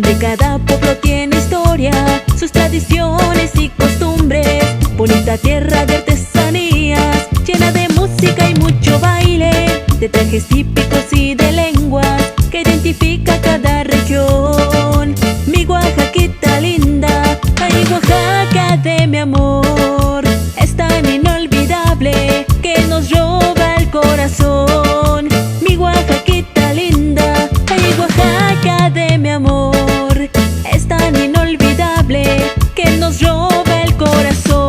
donde cada pueblo tiene historia, sus tradiciones y costumbres. Bonita tierra de artesanías, llena de música y mucho baile, de trajes típicos y de lenguas que identifica cada región. Mi Oaxaquita linda, ay Oaxaca de mi amor, es tan inolvidable que nos roba el corazón. Mi Oaxaquita linda, ay Oaxaca de mi amor, es tan inolvidable que nos roba el corazón.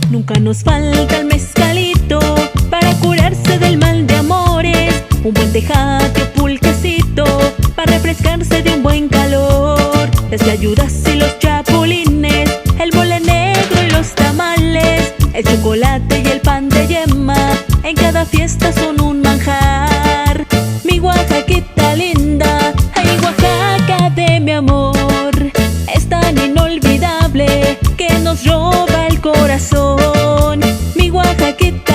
Nunca nos falta el mezcalito para curarse del mal de amores, un buen tejate o pulquecito para refrescarse de un buen calor, las ayudas y los chapulines, el mole negro y los tamales, el chocolate y el pan de yema, en cada fiesta son un manjar. Mi Oaxaquita linda, ay Oaxaca de mi amor, es tan inolvidable que nos roba el corazón. Mi Oaxaquita